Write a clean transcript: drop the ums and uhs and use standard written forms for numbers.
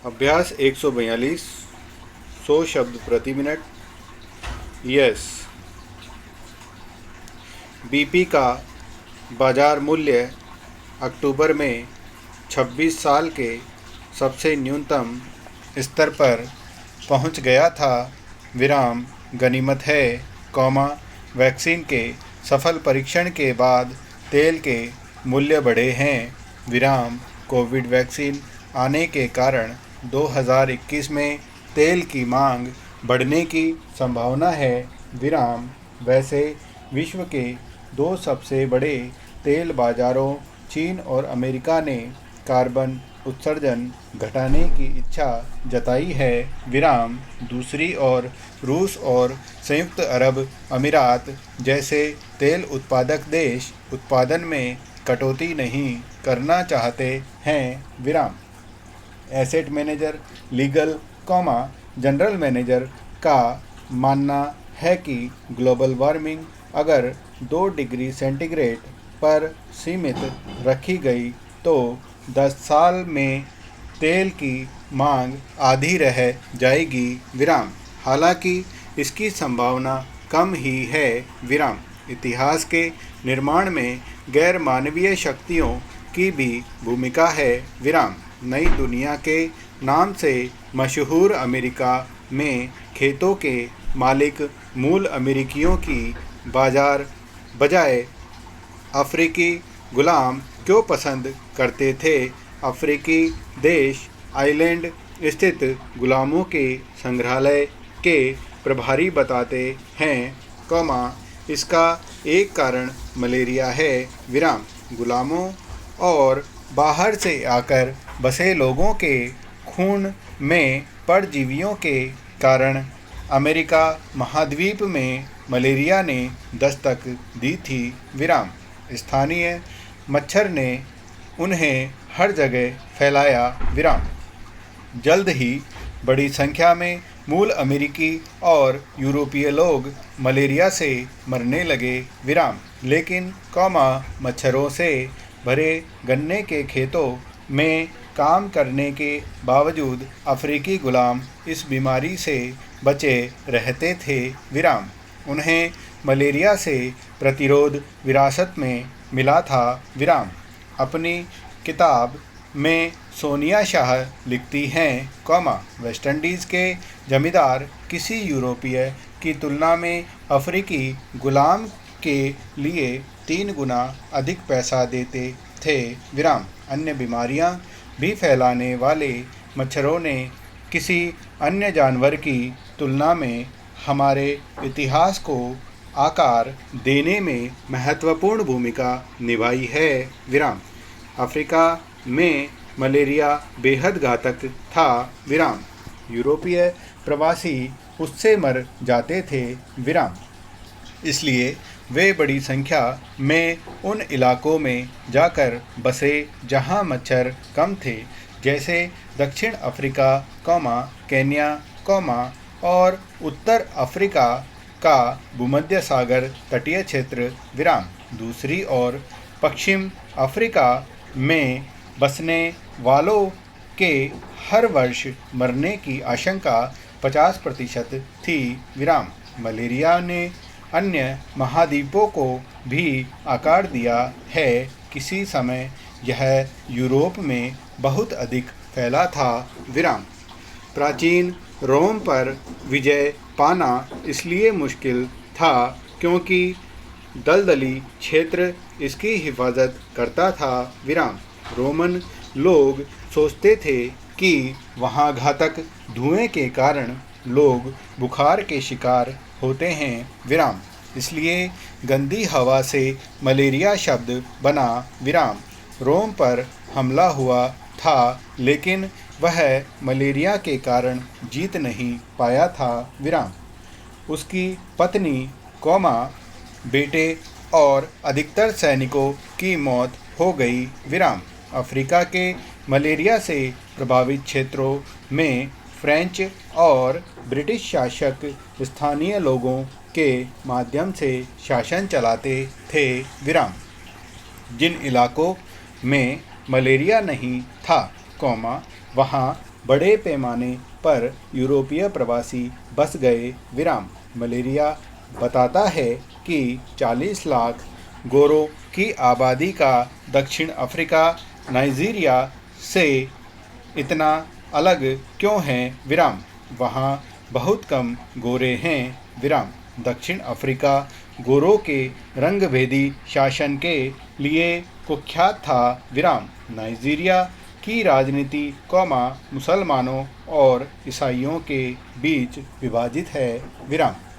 अभ्यास 142 100 शब्द प्रति मिनट। यस। बीपी का बाजार मूल्य अक्टूबर में 26 साल के सबसे न्यूनतम स्तर पर पहुंच गया था। गनीमत है, वैक्सीन के सफल परीक्षण के बाद तेल के मूल्य बढ़े हैं। कोविड वैक्सीन आने के कारण 2021 में तेल की मांग बढ़ने की संभावना है। वैसे विश्व के दो सबसे बड़े तेल बाजारों चीन और अमेरिका ने कार्बन उत्सर्जन घटाने की इच्छा जताई है। दूसरी ओर रूस और संयुक्त अरब अमीरात जैसे तेल उत्पादक देश उत्पादन में कटौती नहीं करना चाहते हैं। Asset manager, legal, general manager का मानना है कि ग्लोबल वार्मिंग अगर 2 डिग्री सेंटीग्रेड पर सीमित रखी गई तो 10 साल में तेल की मांग आधी रह जाएगी। हालांकि इसकी संभावना कम ही है। इतिहास के निर्माण में गैर मानवीय शक्तियों की भी भूमिका है। नई दुनिया के नाम से मशहूर अमेरिका में खेतों के मालिक मूल अमेरिकियों की बजाय अफ्रीकी गुलाम क्यों पसंद करते थे? अफ्रीकी देश आइलैंड स्थित गुलामों के संग्रहालय के प्रभारी बताते हैं, इसका एक कारण मलेरिया है। गुलामों और बाहर से आकर बसे लोगों के खून में परजीवियों के कारण अमेरिका महाद्वीप में मलेरिया ने दस्तक दी थी। स्थानीय मच्छर ने उन्हें हर जगह फैलाया। जल्द ही बड़ी संख्या में मूल अमेरिकी और यूरोपीय लोग मलेरिया से मरने लगे। लेकिन मच्छरों से भरे गन्ने के खेतों में काम करने के बावजूद अफ्रीकी गुलाम इस बीमारी से बचे रहते थे। उन्हें मलेरिया से प्रतिरोध विरासत में मिला था। अपनी किताब में सोनिया शाह लिखती हैं, वेस्ट इंडीज़ के जमींदार किसी यूरोपीय की तुलना में अफ्रीकी गुलाम के लिए 3 गुना अधिक पैसा देते थे। अन्य बीमारियां भी फैलाने वाले मच्छरों ने किसी अन्य जानवर की तुलना में हमारे इतिहास को आकार देने में महत्वपूर्ण भूमिका निभाई है। अफ्रीका में मलेरिया बेहद घातक था। यूरोपीय प्रवासी उससे मर जाते थे। इसलिए वे बड़ी संख्या में उन इलाकों में जाकर बसे जहां मच्छर कम थे, जैसे दक्षिण अफ्रीका, केन्या, और उत्तर अफ्रीका का भूमध्य सागर तटीय क्षेत्र। दूसरी ओर पश्चिम अफ्रीका में बसने वालों के हर वर्ष मरने की आशंका 50% थी। मलेरिया ने अन्य महाद्वीपों को भी आकार दिया है। किसी समय यह यूरोप में बहुत अधिक फैला था। प्राचीन रोम पर विजय पाना इसलिए मुश्किल था क्योंकि दलदली क्षेत्र इसकी हिफाजत करता था। रोमन लोग सोचते थे कि वहाँ घातक धुएं के कारण लोग बुखार के शिकार होते हैं। इसलिए गंदी हवा से मलेरिया शब्द बना। रोम पर हमला हुआ था, लेकिन वह मलेरिया के कारण जीत नहीं पाया था। उसकी पत्नी, बेटे और अधिकतर सैनिकों की मौत हो गई। अफ्रीका के मलेरिया से प्रभावित क्षेत्रों में फ्रेंच और ब्रिटिश शासक स्थानीय लोगों के माध्यम से शासन चलाते थे। जिन इलाकों में मलेरिया नहीं था, वहाँ बड़े पैमाने पर यूरोपीय प्रवासी बस गए। विराम। मलेरिया बताता है कि 40 लाख गोरों की आबादी का दक्षिण अफ्रीका नाइजीरिया से इतना अलग क्यों है। विराम। वहाँ बहुत कम गोरे हैं। विराम। दक्षिण अफ्रीका गोरों के रंगभेदी शासन के लिए कुख्यात था। विराम। नाइजीरिया की राजनीति मुसलमानों और ईसाइयों के बीच विभाजित है। विराम।